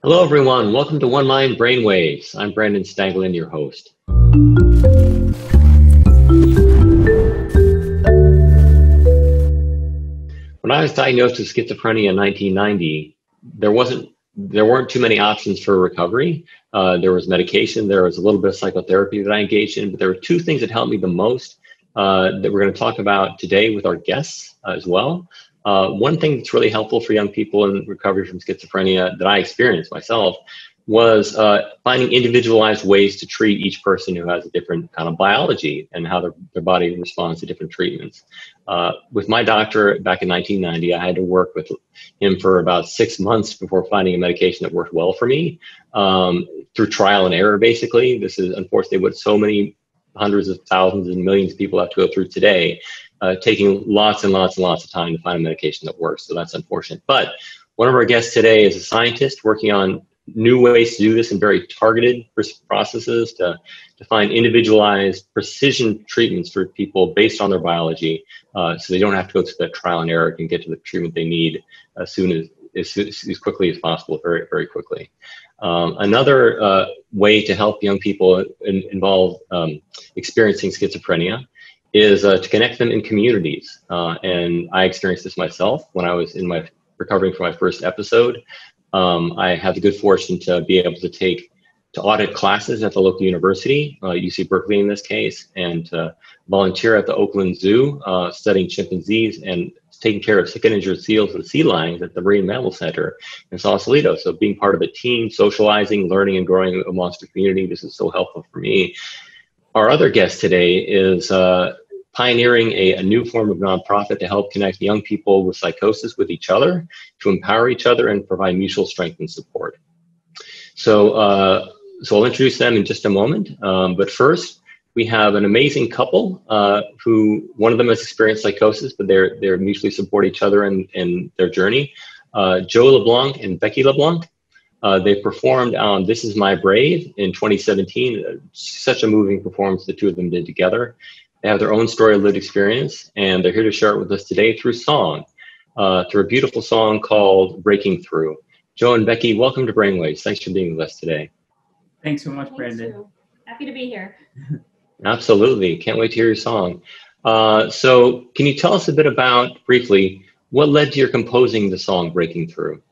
Hello, everyone. Welcome to One Mind Brainwaves. I'm Brandon Staglin, your host. When I was diagnosed with schizophrenia in 1990, there weren't too many options for recovery. There was medication, there was a little bit of psychotherapy that I engaged in, but there were two things that helped me the most that we're going to talk about today with our guests as well. One thing that's really helpful for young people in recovery from schizophrenia that I experienced myself was finding individualized ways to treat each person who has a different kind of biology and how their body responds to different treatments. With my doctor back in 1990, I had to work with him for about 6 months before finding a medication that worked well for me through trial and error, basically. This is unfortunately what so many hundreds of thousands and millions of people have to go through today, taking lots and lots and lots of time to find a medication that works. So that's unfortunate. But one of our guests today is a scientist working on new ways to do this in very targeted processes to find individualized precision treatments for people based on their biology, so they don't have to go through that trial and error and get to the treatment they need as quickly as possible, very, very quickly. Another way to help young people involved experiencing schizophrenia is to connect them in communities. And I experienced this myself when I was recovering from my first episode. I had the good fortune to be able to audit classes at the local university, UC Berkeley in this case, and to volunteer at the Oakland Zoo, studying chimpanzees and taking care of sick and injured seals and sea lions at the Marine Mammal Center in Sausalito. So being part of a team, socializing, learning, and growing amongst the community, this is so helpful for me. Our other guest today is pioneering a new form of nonprofit to help connect young people with psychosis with each other, to empower each other and provide mutual strength and support. So I'll introduce them in just a moment. But first, we have an amazing couple who one of them has experienced psychosis, but they're mutually support each other in their journey. Joe LeBlanc and Becky LeBlanc. They performed on This Is My Brave in 2017. Such a moving performance the two of them did together. They have their own story of lived experience, and they're here to share it with us today through song, through a beautiful song called Breaking Through. Joe and Becky, welcome to Brainwaves. Thanks for being with us today. Thanks so much, Brandon. Thanks, happy to be here. Absolutely. Can't wait to hear your song. So can you tell us a bit about, briefly, what led to your composing the song Breaking Through?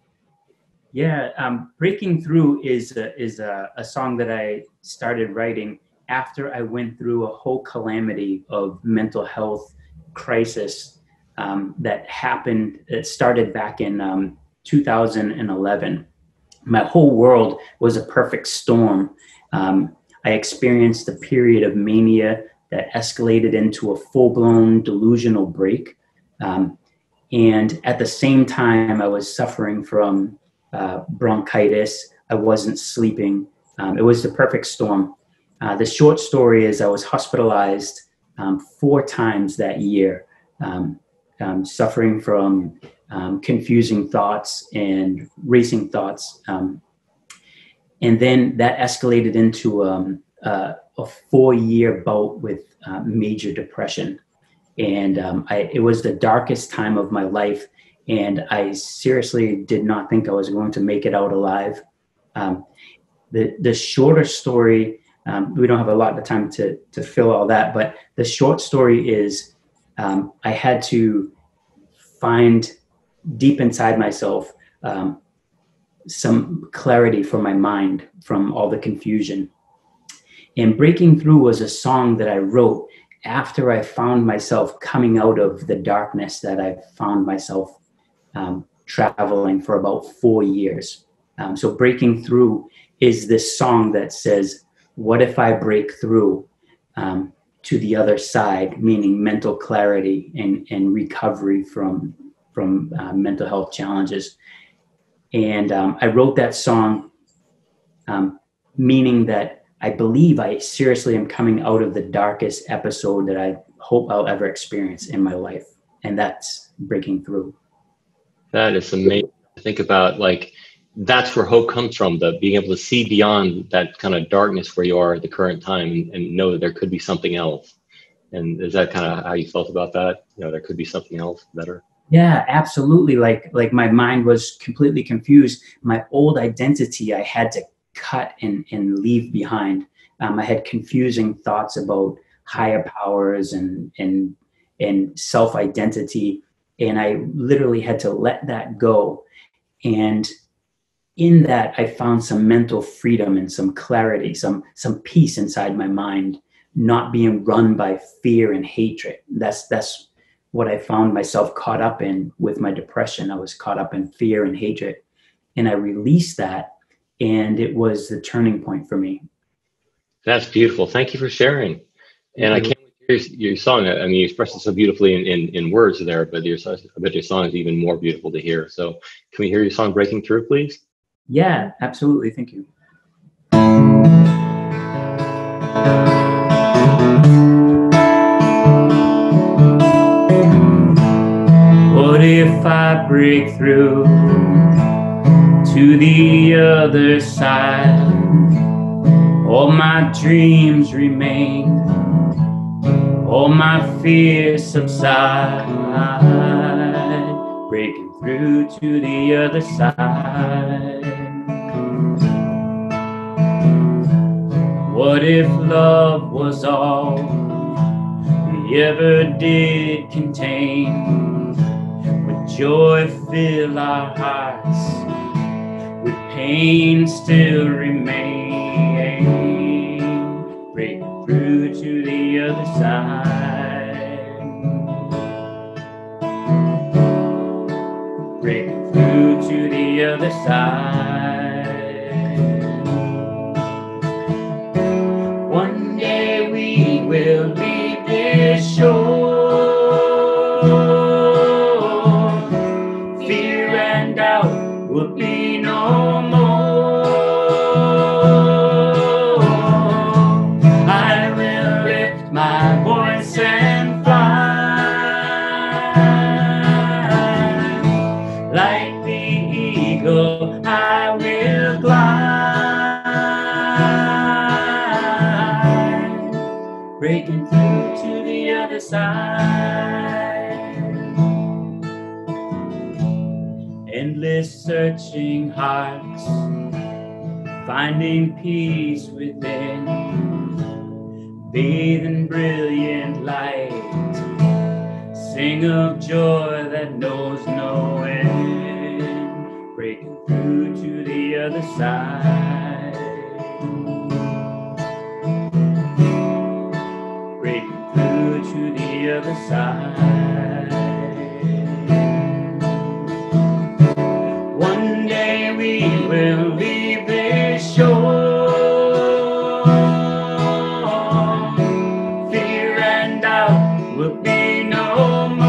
Yeah, Breaking Through is a song that I started writing after I went through a whole calamity of mental health crisis that happened. It started back in 2011. My whole world was a perfect storm. I experienced a period of mania that escalated into a full-blown delusional break. And at the same time, I was suffering from bronchitis. I wasn't sleeping. It was the perfect storm. The short story is I was hospitalized 4 times that year, suffering from confusing thoughts and racing thoughts. And then that escalated into a 4-year bout with major depression. And it was the darkest time of my life. And I seriously did not think I was going to make it out alive. The shorter story, we don't have a lot of time to fill all that, but the short story is I had to find deep inside myself some clarity for my mind from all the confusion. And Breaking Through was a song that I wrote after I found myself coming out of the darkness that I found myself traveling for about 4 years. So Breaking Through is this song that says, what if I break through to the other side, meaning mental clarity and recovery from mental health challenges. And I wrote that song meaning that I believe I seriously am coming out of the darkest episode that I hope I'll ever experience in my life. And that's Breaking Through. That is amazing to think about. Like, that's where hope comes from, being able to see beyond that kind of darkness where you are at the current time and know that there could be something else. And is that kind of how you felt about that? There could be something else better? Yeah, absolutely. Like my mind was completely confused. My old identity I had to cut and leave behind. I had confusing thoughts about higher powers and self-identity, and I literally had to let that go. And in that, I found some mental freedom and some clarity, some peace inside my mind, not being run by fear and hatred. That's what I found myself caught up in with my depression. I was caught up in fear and hatred, and I released that, and it was the turning point for me. That's beautiful. Thank you for sharing. And I can't wait to hear your song. I mean, you expressed it so beautifully in words there, but I bet your song is even more beautiful to hear. So can we hear your song Breaking Through, please? Yeah, absolutely. Thank you. What if I break through to the other side? All my dreams remain, all my fears subside, breaking through to the other side. What if love was all we ever did contain? Would joy fill our hearts? Would pain still remain? Breaking through to the other side. Breaking through to the other side. One day we will leave this shore. Fear and doubt will be no more. I will lift my voice and fly. Like the eagle, I will glide. Breaking through to the other side. Endless searching hearts, finding peace within, bathe in brilliant light, sing of joy that knows no end, breaking through to the other side, breaking through to the other side. One day we will leave this shore. Fear and doubt will be no more.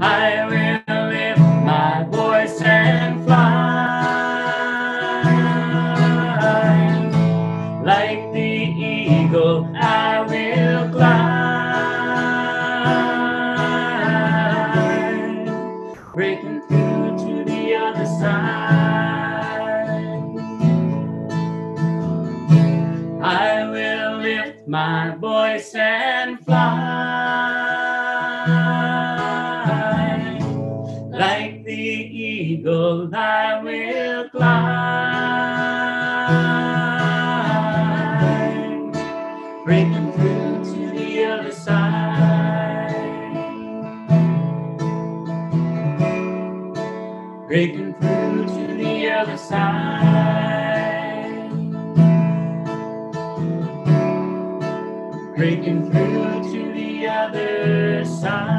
I will lift my voice and fly. Like the eagle, I will glide. Breaking through to the other side. I will lift my voice and fly. Like the eagle, I will glide. Breaking through to the other side. Breaking through to the other side. Breaking through to the other side.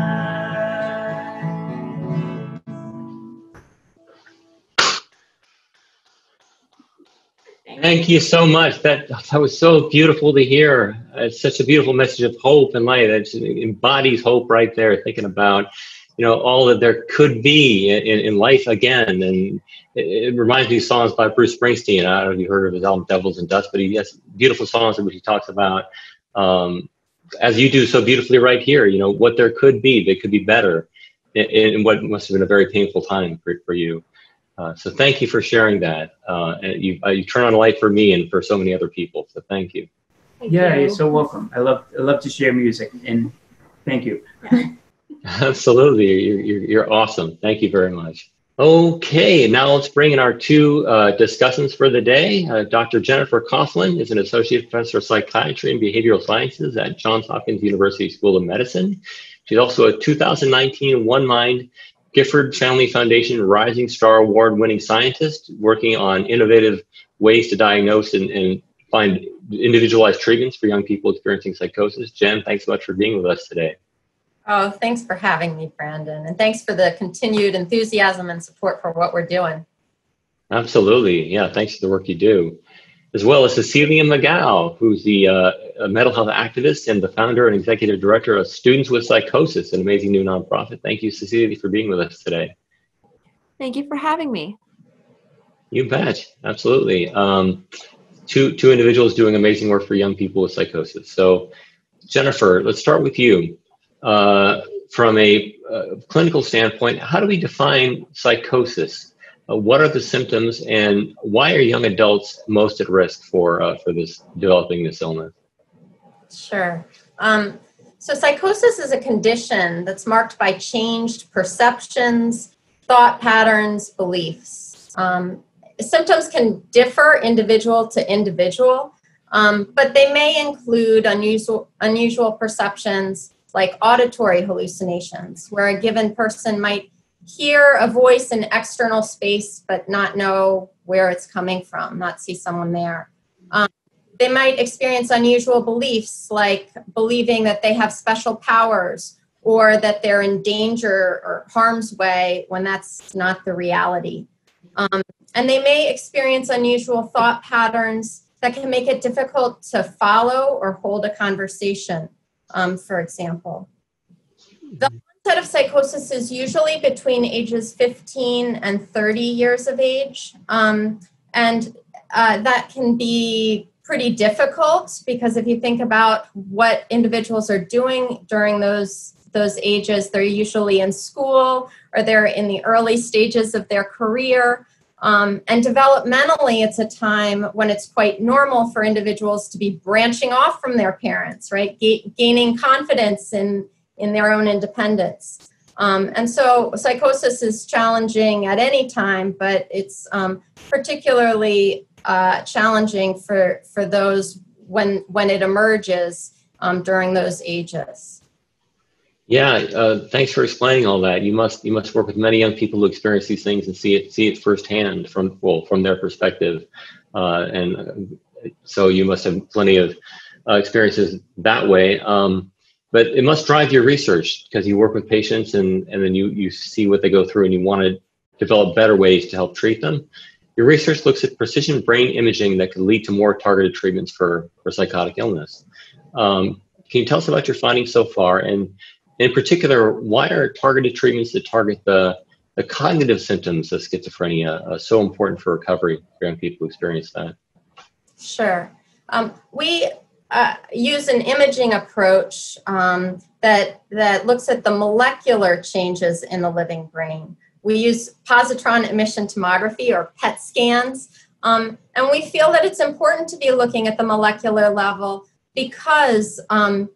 Thank you so much. That was so beautiful to hear. It's such a beautiful message of hope and light. It embodies hope right there, thinking about, all that there could be in life again. And it reminds me of songs by Bruce Springsteen. I don't know if you heard of his album Devils and Dust, but he has beautiful songs in which he talks about, as you do so beautifully right here, what there could be, that could be better in what must have been a very painful time for you. So thank you for sharing that. And you turn on a light for me and for so many other people. So thank you. Yeah, you're so welcome. I love to share music, and Thank you. Absolutely. You're awesome. Thank you very much. Okay, now let's bring in our two discussants for the day. Dr. Jennifer Coughlin is an associate professor of psychiatry and behavioral sciences at Johns Hopkins University School of Medicine. She's also a 2019 One Mind Gifford Family Foundation Rising Star Award-winning scientist working on innovative ways to diagnose and find individualized treatments for young people experiencing psychosis. Jen, thanks so much for being with us today. Oh, thanks for having me, Brandon. And thanks for the continued enthusiasm and support for what we're doing. Absolutely. Yeah, thanks for the work you do. As well as Cecilia McGough, who's the mental health activist and the founder and executive director of Students with Psychosis, an amazing new nonprofit. Thank you, Cecilia, for being with us today. Thank you for having me. You bet. Absolutely. Two individuals doing amazing work for young people with psychosis. So, Jennifer, let's start with you. From a clinical standpoint, how do we define psychosis? What are the symptoms, and why are young adults most at risk for developing this illness? Sure. So psychosis is a condition that's marked by changed perceptions, thought patterns, beliefs. Symptoms can differ individual to individual, but they may include unusual perceptions, like auditory hallucinations, where a given person might hear a voice in external space, but not know where it's coming from, not see someone there. They might experience unusual beliefs, like believing that they have special powers or that they're in danger or harm's way when that's not the reality. And they may experience unusual thought patterns that can make it difficult to follow or hold a conversation. For example, the onset of psychosis is usually between ages 15 and 30 years of age. And that can be pretty difficult because if you think about what individuals are doing during those ages, they're usually in school or they're in the early stages of their career. And developmentally, it's a time when it's quite normal for individuals to be branching off from their parents, right? Gaining confidence in their own independence. And so psychosis is challenging at any time, but it's particularly challenging for those when it emerges during those ages. Yeah, thanks for explaining all that. You must work with many young people who experience these things and see it firsthand from their perspective, and so you must have plenty of experiences that way. But it must drive your research because you work with patients and then you see what they go through and you want to develop better ways to help treat them. Your research looks at precision brain imaging that could lead to more targeted treatments for psychotic illness. Can you tell us about your findings so far? And in particular, why are targeted treatments that target the cognitive symptoms of schizophrenia so important for recovery for young people who experience that? Sure. We use an imaging approach that looks at the molecular changes in the living brain. We use positron emission tomography or PET scans, and we feel that it's important to be looking at the molecular level because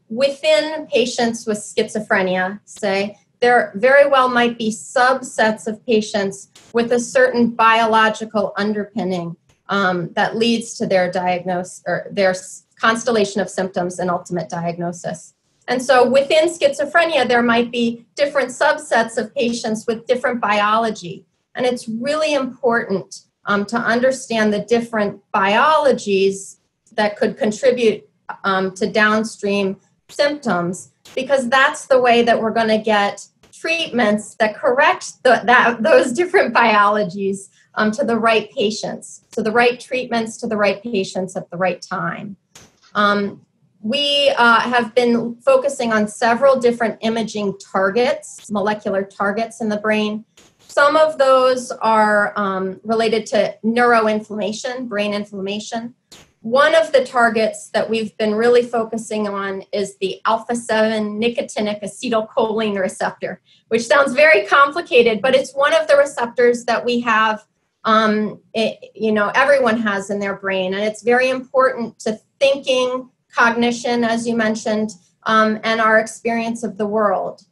within patients with schizophrenia, say, there very well might be subsets of patients with a certain biological underpinning that leads to their diagnosis or their constellation of symptoms and ultimate diagnosis. And so within schizophrenia, there might be different subsets of patients with different biology. And it's really important to understand the different biologies that could contribute to downstream symptoms, because that's the way that we're going to get treatments that correct those different biologies to the right patients, so the right treatments to the right patients at the right time. We have been focusing on several different imaging targets, molecular targets in the brain. Some of those are related to neuroinflammation, brain inflammation. One of the targets that we've been really focusing on is the alpha-7 nicotinic acetylcholine receptor, which sounds very complicated, but it's one of the receptors that we have, everyone has in their brain. And it's very important to thinking, cognition, as you mentioned, and our experience of the world.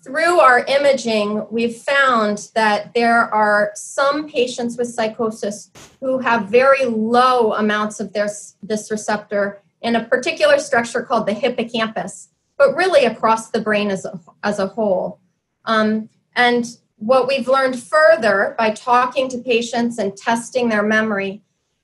Through our imaging, we've found that there are some patients with psychosis who have very low amounts of this receptor in a particular structure called the hippocampus, but really across the brain as a whole. And what we've learned further by talking to patients and testing their memory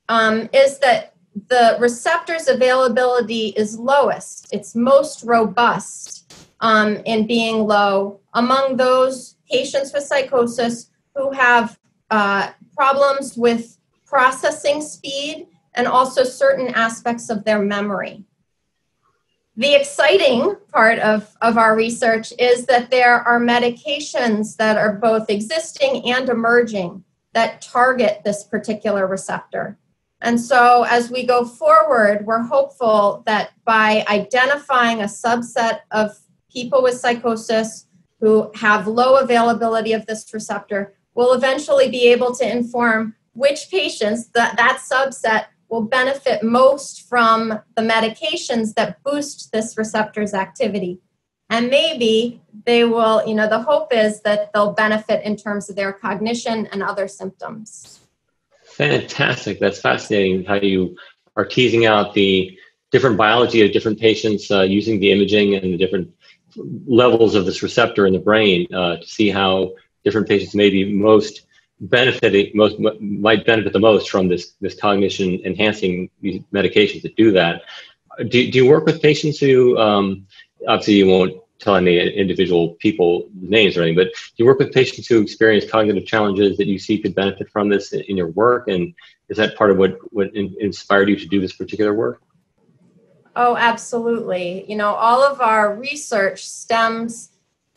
is that the receptor's availability is lowest. It's most robust in being low among those patients with psychosis who have problems with processing speed and also certain aspects of their memory. The exciting part of our research is that there are medications that are both existing and emerging that target this particular receptor. And so as we go forward, we're hopeful that by identifying a subset of people with psychosis who have low availability of this receptor, we'll eventually be able to inform which patients that subset will benefit most from the medications that boost this receptor's activity. And maybe they will, the hope is that they'll benefit in terms of their cognition and other symptoms. Fantastic. That's fascinating how you are teasing out the different biology of different patients using the imaging and the different levels of this receptor in the brain to see how different patients may be might benefit the most from this cognition enhancing these medications that do that. Do you work with patients who, obviously you won't tell any individual people names or anything, but do you work with patients who experience cognitive challenges that you see could benefit from this in your work? And is that part of what inspired you to do this particular work? Oh, absolutely. All of our research stems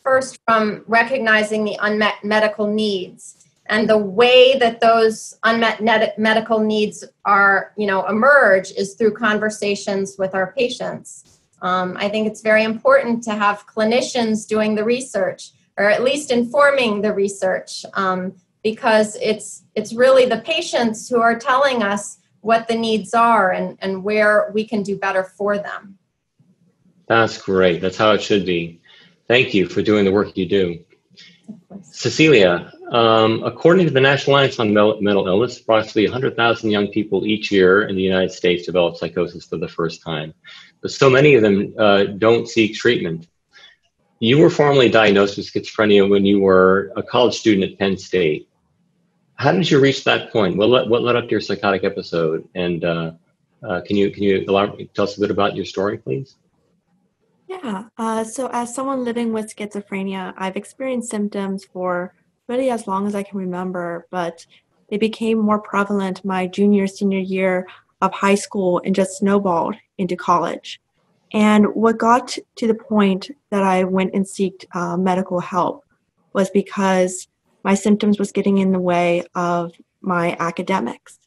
first from recognizing the unmet medical needs. And the way that those unmet medical needs are, emerge is through conversations with our patients. I think it's very important to have clinicians doing the research, or at least informing the research, because it's really the patients who are telling us what the needs are and where we can do better for them. That's great. That's how it should be. Thank you for doing the work you do. Cecilia, according to the National Alliance on Mental Illness, approximately 100,000 young people each year in the United States develop psychosis for the first time, but so many of them don't seek treatment. You were formerly diagnosed with schizophrenia when you were a college student at Penn State. How did you reach that point? What led up to your psychotic episode? And can you tell us a bit about your story, please? Yeah. So as someone living with schizophrenia, I've experienced symptoms for really as long as I can remember, but they became more prevalent my senior year of high school and just snowballed into college. And what got to the point that I went and sought medical help was because my symptoms was getting in the way of my academics.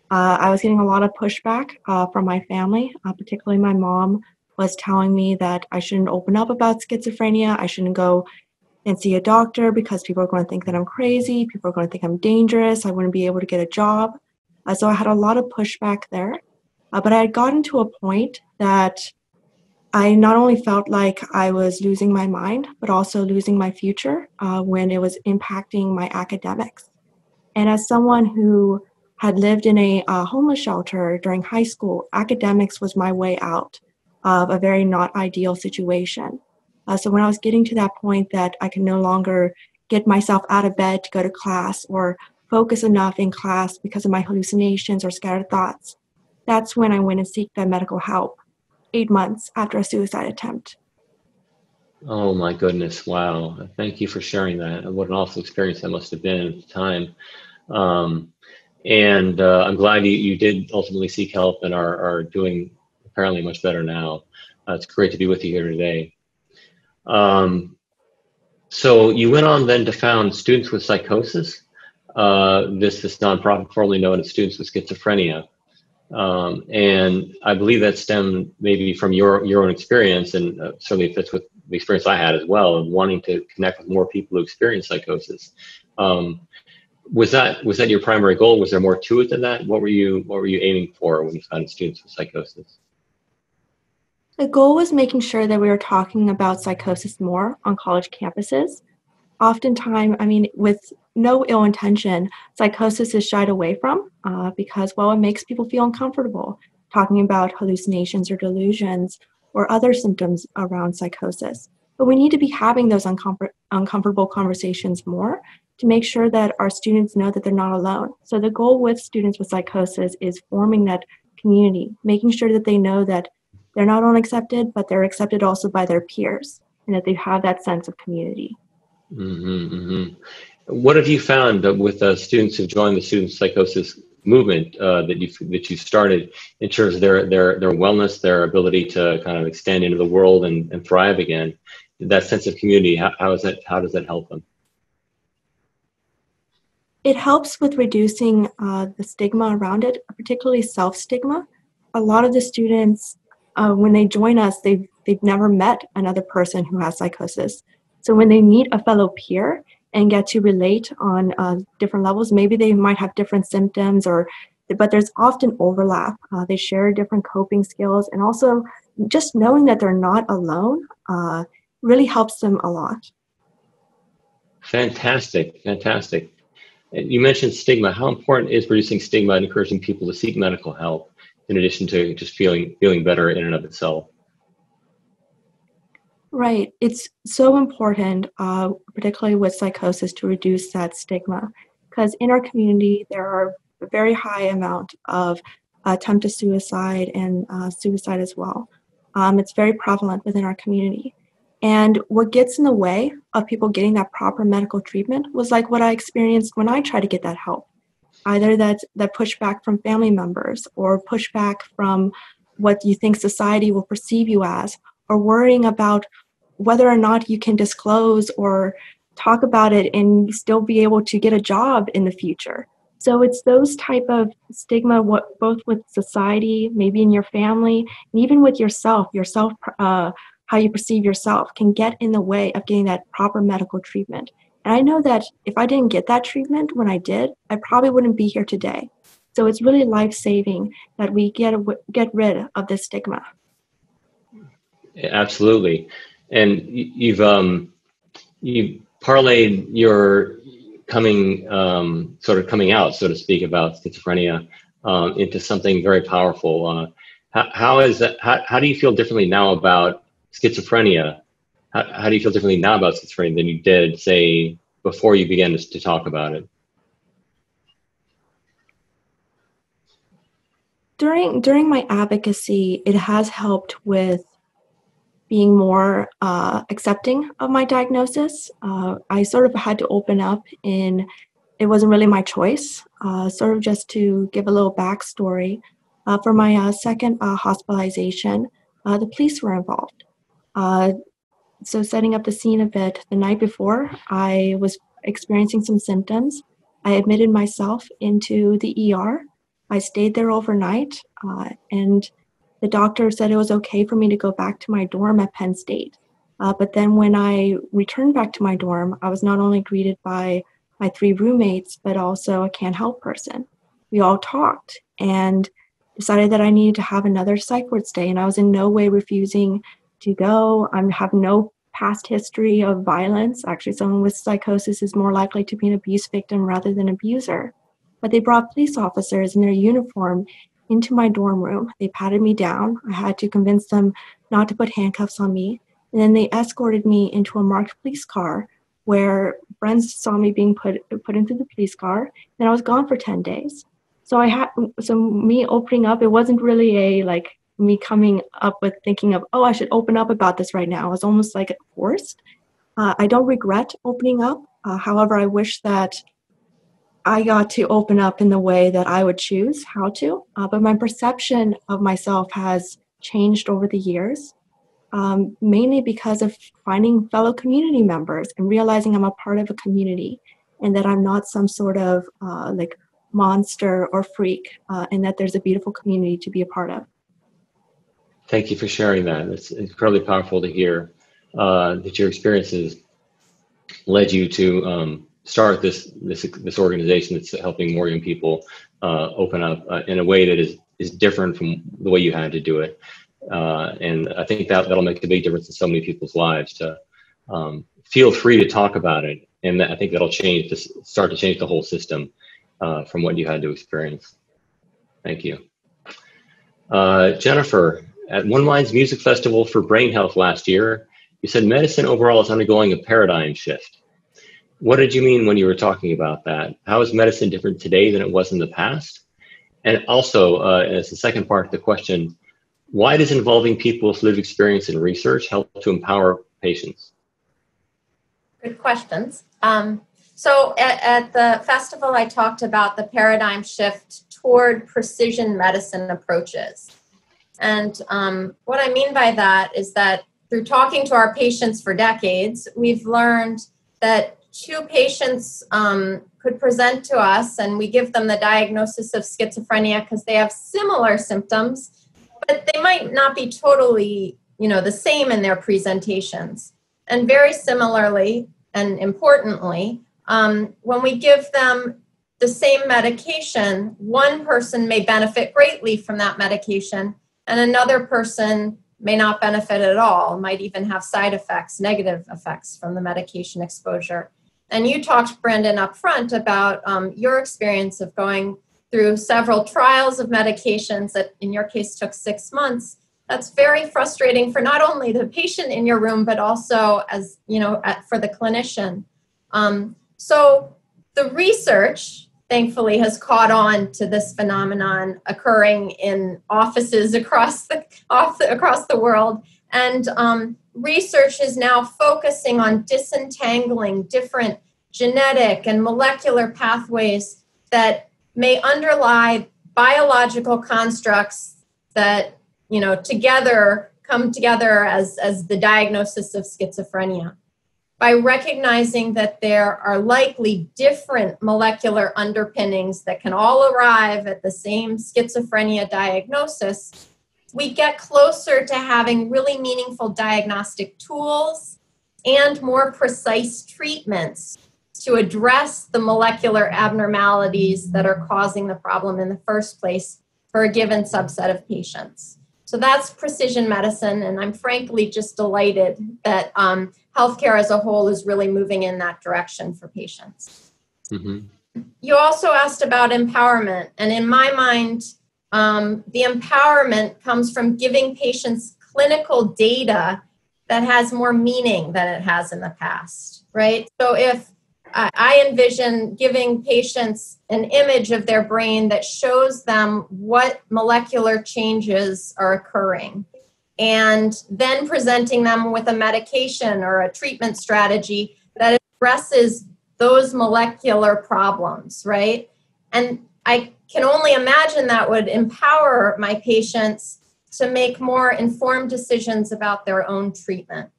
I was getting a lot of pushback from my family, particularly my mom was telling me that I shouldn't open up about schizophrenia. I shouldn't go and see a doctor because people are going to think that I'm crazy. People are going to think I'm dangerous. I wouldn't be able to get a job. So I had a lot of pushback there. But I had gotten to a point that I not only felt like I was losing my mind, but also losing my future when it was impacting my academics. And as someone who had lived in a homeless shelter during high school, academics was my way out of a very not ideal situation. So when I was getting to that point that I could no longer get myself out of bed to go to class or focus enough in class because of my hallucinations or scattered thoughts, that's when I went and sought that medical help 8 months after a suicide attempt. Oh my goodness. Wow. Thank you for sharing that. And what an awful experience that must have been at the time. And I'm glad you did ultimately seek help and are doing apparently much better now. It's great to be with you here today. So you went on then to found Students with Psychosis, this nonprofit formerly known as Students with Schizophrenia. And I believe that stemmed maybe from your own experience, and certainly fits with the experience I had as well, of wanting to connect with more people who experience psychosis. Was that your primary goal? Was there more to it than that? What were you aiming for when you founded Students with Psychosis? The goal was making sure that we were talking about psychosis more on college campuses. Oftentimes, I mean, with no ill intention, psychosis is shied away from because, well, it makes people feel uncomfortable talking about hallucinations or delusions or other symptoms around psychosis. But we need to be having those uncomfortable conversations more to make sure that our students know that they're not alone. So the goal with students with psychosis is forming that community, making sure that they know that they're not only accepted, but they're accepted also by their peers, and that they have that sense of community. Mm-hmm, mm-hmm. What have you found with students who've joined the student psychosis movement that you started in terms of their wellness, their ability to kind of extend into the world and thrive again? That sense of community, how does that help them? It helps with reducing the stigma around it, particularly self-stigma. A lot of the students, when they join us, they've never met another person who has psychosis. So when they meet a fellow peer and get to relate on different levels, maybe they might have different symptoms, but there's often overlap. They share different coping skills, and also just knowing that they're not alone really helps them a lot. Fantastic, fantastic. You mentioned stigma. How important is reducing stigma and encouraging people to seek medical help in addition to just feeling better in and of itself? Right. It's so important, particularly with psychosis, to reduce that stigma, because in our community, there are a very high amount of attempted suicide and suicide as well. It's very prevalent within our community. And what gets in the way of people getting that proper medical treatment was like what I experienced when I tried to get that help. Either that pushback from family members, or pushback from what you think society will perceive you as, or worrying about whether or not you can disclose or talk about it and still be able to get a job in the future. So it's those type of stigma, both with society, maybe in your family, and even with yourself, how you perceive yourself can get in the way of getting that proper medical treatment. And I know that if I didn't get that treatment when I did, I probably wouldn't be here today. So it's really life-saving that we get rid of this stigma. Absolutely. And you've parlayed your coming out, so to speak, about schizophrenia into something very powerful. How do you feel differently now about schizophrenia? How do you feel differently now about schizophrenia than you did, say, before you began to talk about it? During my advocacy, it has helped with being more accepting of my diagnosis. I sort of had to open up it wasn't really my choice. Sort of just to give a little backstory, for my second hospitalization, the police were involved. So setting up the scene a bit, the night before, I was experiencing some symptoms. I admitted myself into the ER. I stayed there overnight, and the doctor said it was okay for me to go back to my dorm at Penn State. But then when I returned back to my dorm, I was not only greeted by my 3 roommates, but also a can't help person. We all talked and decided that I needed to have another psych ward stay, and I was in no way refusing to go. I have no past history of violence. Actually, someone with psychosis is more likely to be an abuse victim rather than abuser. But they brought police officers in their uniform into my dorm room. They patted me down. I had to convince them not to put handcuffs on me. And then they escorted me into a marked police car where friends saw me being put into the police car, and I was gone for 10 days. So me opening up, it wasn't really me coming up with thinking of, I should open up about this right now. It was almost like forced. I don't regret opening up. However, I wish that I got to open up in the way that I would choose how to. But my perception of myself has changed over the years, mainly because of finding fellow community members and realizing I'm a part of a community and that I'm not some sort of monster or freak, and that there's a beautiful community to be a part of. Thank you for sharing that. It's incredibly powerful to hear that your experiences led you to start this organization that's helping more young people open up in a way that is different from the way you had to do it. And I think that'll make a big difference in so many people's lives to feel free to talk about it. And I think that'll start to change the whole system from what you had to experience. Thank you. Jennifer, at One Mind's Music Festival for Brain Health last year, you said medicine overall is undergoing a paradigm shift. What did you mean when you were talking about that? How is medicine different today than it was in the past? And also, as the second part of the question, why does involving people with lived experience in research help to empower patients? Good questions. So at the festival, I talked about the paradigm shift toward precision medicine approaches. And what I mean by that is that through talking to our patients for decades, we've learned that two patients could present to us and we give them the diagnosis of schizophrenia because they have similar symptoms, but they might not be totally, the same in their presentations. And very similarly and importantly, when we give them the same medication, one person may benefit greatly from that medication and another person may not benefit at all, might even have side effects, negative effects from the medication exposure. And you talked, Brendan, up front about your experience of going through several trials of medications that in your case took 6 months. That's very frustrating for not only the patient in your room, but also as, for the clinician. So the research, thankfully, has caught on to this phenomenon occurring in offices across the world. And research is now focusing on disentangling different genetic and molecular pathways that may underlie biological constructs that, come together as the diagnosis of schizophrenia. By recognizing that there are likely different molecular underpinnings that can all arrive at the same schizophrenia diagnosis, we get closer to having really meaningful diagnostic tools and more precise treatments to address the molecular abnormalities that are causing the problem in the first place for a given subset of patients. So that's precision medicine, and I'm frankly just delighted that healthcare as a whole is really moving in that direction for patients. Mm-hmm. You also asked about empowerment, and in my mind, the empowerment comes from giving patients clinical data that has more meaning than it has in the past, right? So if I envision giving patients an image of their brain that shows them what molecular changes are occurring, and then presenting them with a medication or a treatment strategy that addresses those molecular problems, right? And I can only imagine that would empower my patients to make more informed decisions about their own treatment.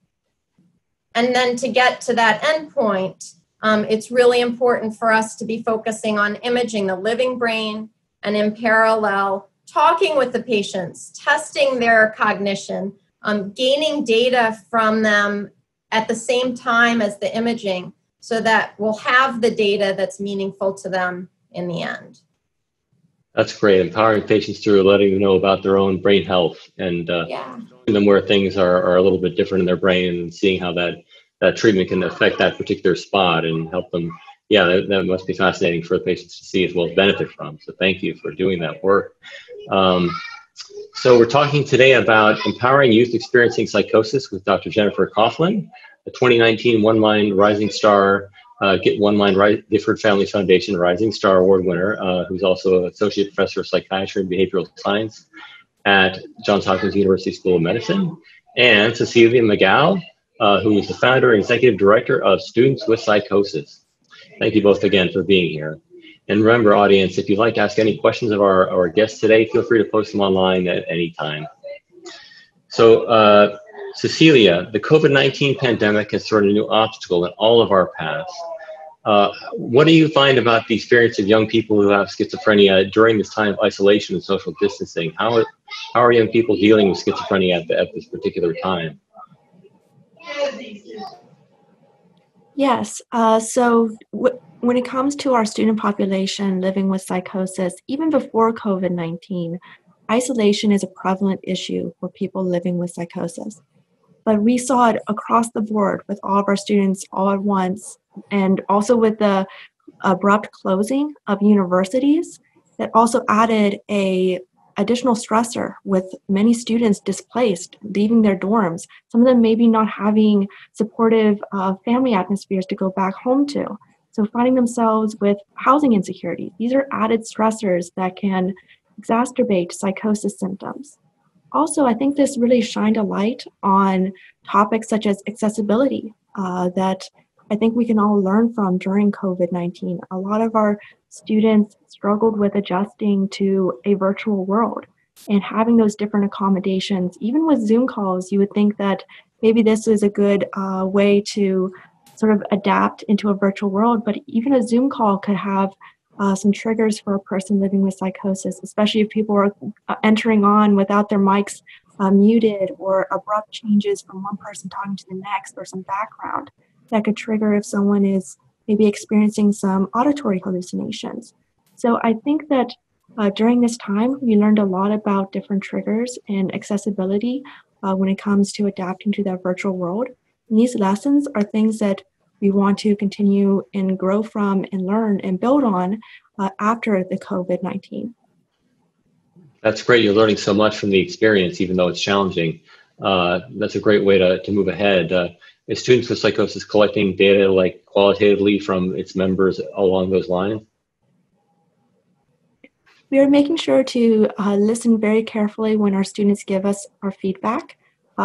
And then to get to that endpoint, it's really important for us to be focusing on imaging the living brain and in parallel, talking with the patients, testing their cognition, gaining data from them at the same time as the imaging so that we'll have the data that's meaningful to them in the end. That's great. Empowering patients through letting them know about their own brain health and showing them where things are a little bit different in their brain and seeing how that treatment can affect that particular spot and help them. Yeah, that must be fascinating for the patients to see as well as benefit from. So thank you for doing that work. So we're talking today about empowering youth experiencing psychosis with Dr. Jennifer Coughlin, the 2019 One Mind Rising Star, One Mind Gifford Family Foundation Rising Star Award winner, who's also an Associate Professor of Psychiatry and Behavioral Science at Johns Hopkins University School of Medicine, and Cecilia McGough, who is the founder and executive director of Students with Psychosis. Thank you both again for being here. And remember, audience, if you'd like to ask any questions of our guests today, feel free to post them online at any time. So, Cecilia, the COVID-19 pandemic has thrown a new obstacle in all of our paths. What do you find about the experience of young people who have schizophrenia during this time of isolation and social distancing? How are young people dealing with schizophrenia at this particular time? Yes. So when it comes to our student population living with psychosis, even before COVID-19, isolation is a prevalent issue for people living with psychosis. But we saw it across the board with all of our students all at once, and also with the abrupt closing of universities that also added a additional stressor with many students displaced, leaving their dorms, some of them maybe not having supportive family atmospheres to go back home to. So finding themselves with housing insecurity. These are added stressors that can exacerbate psychosis symptoms. Also, I think this really shined a light on topics such as accessibility that I think we can all learn from during COVID-19. A lot of our students struggled with adjusting to a virtual world and having those different accommodations. Even with Zoom calls, you would think that maybe this was a good way to sort of adapt into a virtual world, but even a Zoom call could have some triggers for a person living with psychosis, especially if people are entering on without their mics muted, or abrupt changes from one person talking to the next, or some background that could trigger if someone is maybe experiencing some auditory hallucinations. So I think that during this time, we learned a lot about different triggers and accessibility when it comes to adapting to that virtual world. And these lessons are things that we want to continue and grow from and learn and build on after the COVID-19. That's great. You're learning so much from the experience, even though it's challenging. That's a great way to move ahead. Is Students with Psychosis collecting data like qualitatively from its members along those lines? We are making sure to listen very carefully when our students give us our feedback.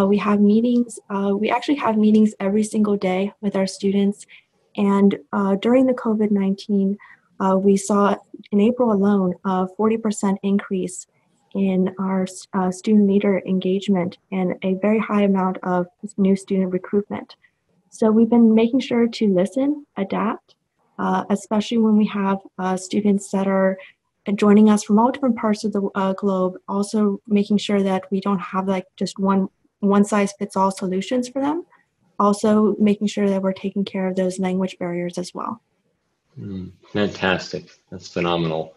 We have meetings. We actually have meetings every single day with our students. And during the COVID-19, we saw in April alone a 40% increase in our student leader engagement and a very high amount of new student recruitment. So we've been making sure to listen, adapt, especially when we have students that are joining us from all different parts of the globe, also making sure that we don't have like just one-size-fits-all solutions for them. Also making sure that we're taking care of those language barriers as well. Fantastic. That's phenomenal.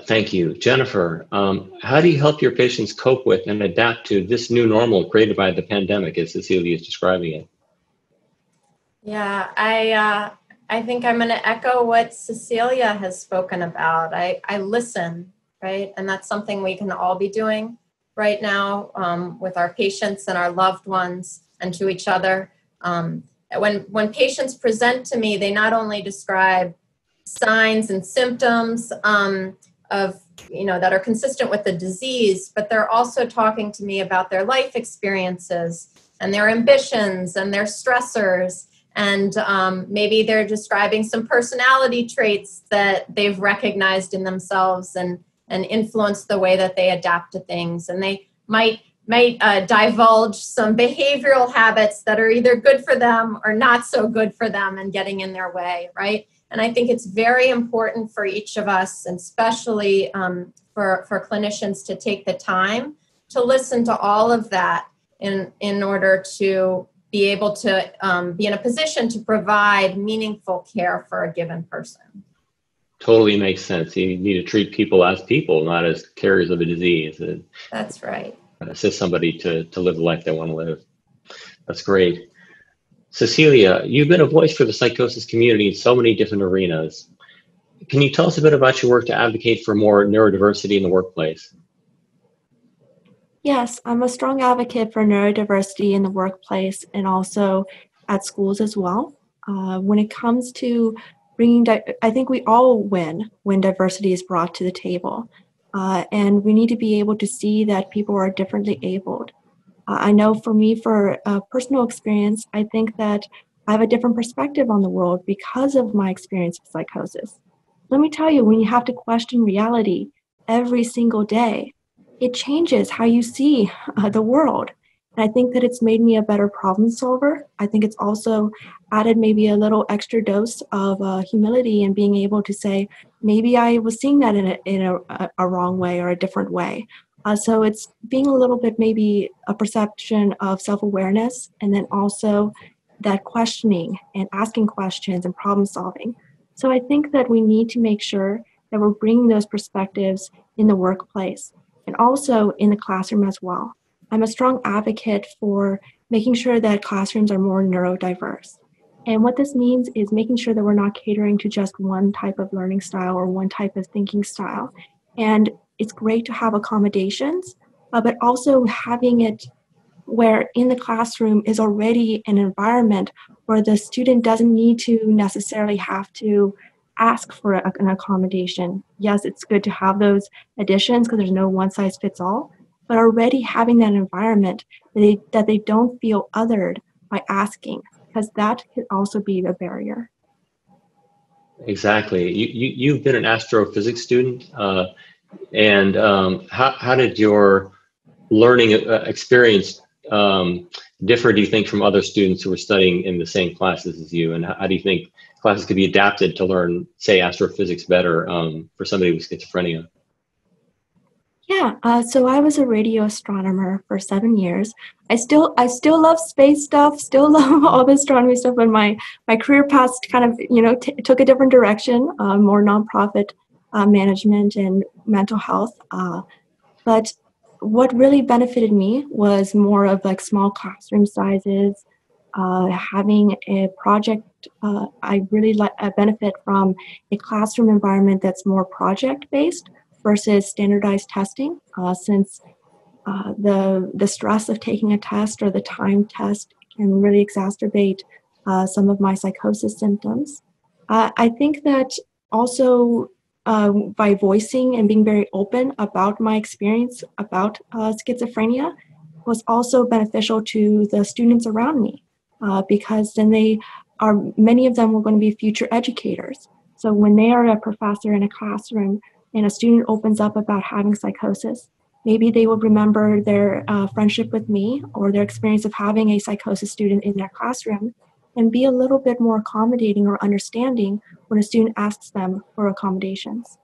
Thank you. Jennifer, how do you help your patients cope with and adapt to this new normal created by the pandemic, as Cecilia is describing it? Yeah, I think I'm going to echo what Cecilia has spoken about. I listen, right? And that's something we can all be doing right now with our patients and our loved ones and to each other. When patients present to me, they not only describe signs and symptoms of, that are consistent with the disease, but they're also talking to me about their life experiences and their ambitions and their stressors. And maybe they're describing some personality traits that they've recognized in themselves and influence the way that they adapt to things. And they might divulge some behavioral habits that are either good for them or not so good for them and getting in their way, right? And I think it's very important for each of us, and especially for clinicians, to take the time to listen to all of that in order to be able to be in a position to provide meaningful care for a given person. Totally makes sense. You need to treat people as people, not as carriers of a disease. That's right. Assist somebody to live the life they want to live. That's great. Cecilia, you've been a voice for the psychosis community in so many different arenas. Can you tell us a bit about your work to advocate for more neurodiversity in the workplace? Yes, I'm a strong advocate for neurodiversity in the workplace and also at schools as well. When it comes to bringing, I think we all win when diversity is brought to the table. And we need to be able to see that people are differently abled. I know for me, for personal experience, I think that I have a different perspective on the world because of my experience with psychosis. Let me tell you, when you have to question reality every single day, it changes how you see the world. And I think that it's made me a better problem solver. I think it's also added maybe a little extra dose of humility and being able to say, maybe I was seeing that in a wrong way or a different way. So it's being a little bit maybe a perception of self-awareness, and then also that questioning and asking questions and problem solving. So I think that we need to make sure that we're bringing those perspectives in the workplace. and also in the classroom as well. I'm a strong advocate for making sure that classrooms are more neurodiverse. And what this means is making sure that we're not catering to just one type of learning style or one type of thinking style. And it's great to have accommodations, but also having it where in the classroom is already an environment where the student doesn't need to necessarily have to ask for an accommodation. Yes, it's good to have those additions because there's no one size fits all, but already having that environment that they don't feel othered by asking, because that could also be a barrier. Exactly. You've been an astrophysics student, and how did your learning experience differ, do you think, from other students who were studying in the same classes as you? And how do you think classes could be adapted to learn, say, astrophysics better for somebody with schizophrenia? Yeah, so I was a radio astronomer for 7 years. I still love space stuff, still love all the astronomy stuff, but my career path kind of, took a different direction, more nonprofit management and mental health. But what really benefited me was more of like small classroom sizes, having a project. I really benefit from a classroom environment that's more project-based versus standardized testing, since the stress of taking a test or the timed test can really exacerbate some of my psychosis symptoms. I think that also by voicing and being very open about my experience about schizophrenia was also beneficial to the students around me, because then many of them were going to be future educators. So when they are a professor in a classroom and a student opens up about having psychosis, maybe they will remember their friendship with me or their experience of having a psychosis student in their classroom and be a little bit more accommodating or understanding when a student asks them for accommodations.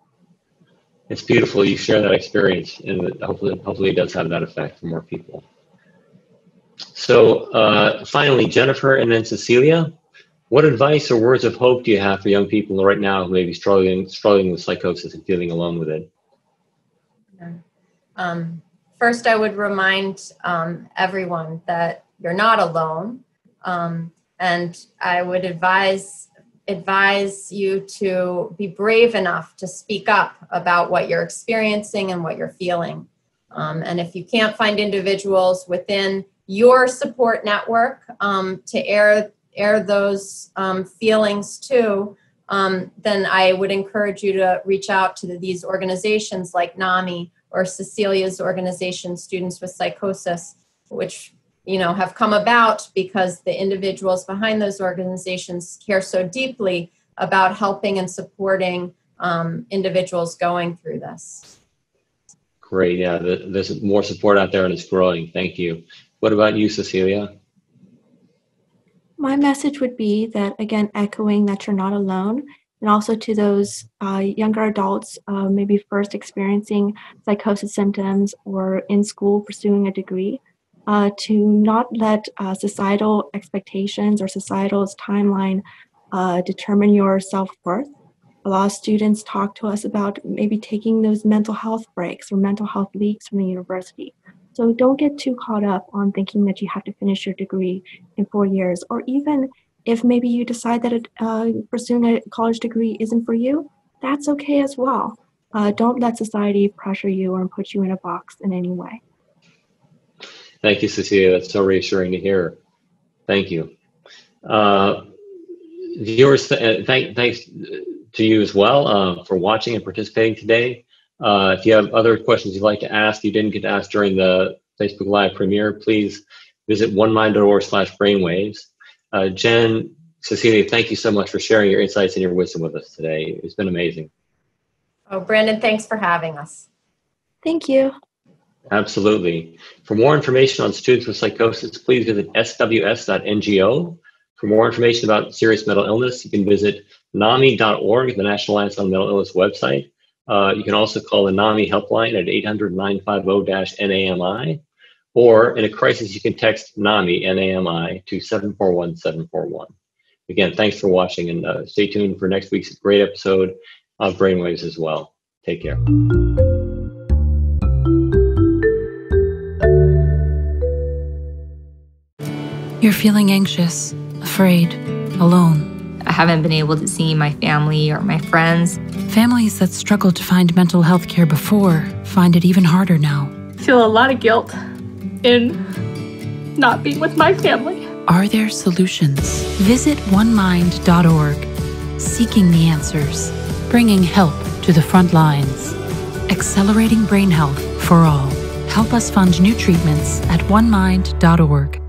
It's beautiful you share that experience, and hopefully it does have that effect for more people. So finally, Jennifer and then Cecilia, what advice or words of hope do you have for young people right now who may be struggling with psychosis and feeling alone with it? First, I would remind everyone that you're not alone. And I would advise you to be brave enough to speak up about what you're experiencing and what you're feeling. And if you can't find individuals within your support network to air those feelings to, then I would encourage you to reach out to these organizations like NAMI or Cecilia's organization, Students with Psychosis, which have come about because the individuals behind those organizations care so deeply about helping and supporting individuals going through this. Great, yeah, there's more support out there and it's growing. Thank you. What about you, Cecilia? My message would be that, again, echoing that you're not alone, and also to those younger adults maybe first experiencing psychosis symptoms or in school pursuing a degree, to not let societal expectations or societal's timeline determine your self-worth. A lot of students talk to us about maybe taking those mental health breaks or mental health leaves from the university. So don't get too caught up on thinking that you have to finish your degree in 4 years, or even if maybe you decide that pursuing a college degree isn't for you, that's okay as well. Don't let society pressure you or put you in a box in any way. Thank you, Cecilia. That's so reassuring to hear. Thank you. Viewers, thanks to you as well for watching and participating today. If you have other questions you'd like to ask, you didn't get to ask during the Facebook Live premiere, please visit onemind.org/brainwaves. Jen, Cecilia, thank you so much for sharing your insights and your wisdom with us today. It's been amazing. Oh, Brandon, thanks for having us. Thank you. Absolutely. For more information on students with psychosis, please visit sws.ngo. For more information about serious mental illness, you can visit NAMI.org, the National Alliance on Mental Illness website. You can also call the NAMI helpline at 800-950-NAMI, or in a crisis, you can text NAMI, N-A-M-I, to 741-741. Again, thanks for watching, and stay tuned for next week's great episode of Brainwaves as well. Take care. You're feeling anxious, afraid, alone. I haven't been able to see my family or my friends. Families that struggled to find mental health care before find it even harder now. I feel a lot of guilt in not being with my family. Are there solutions? Visit onemind.org, seeking the answers, bringing help to the front lines, accelerating brain health for all. Help us fund new treatments at onemind.org.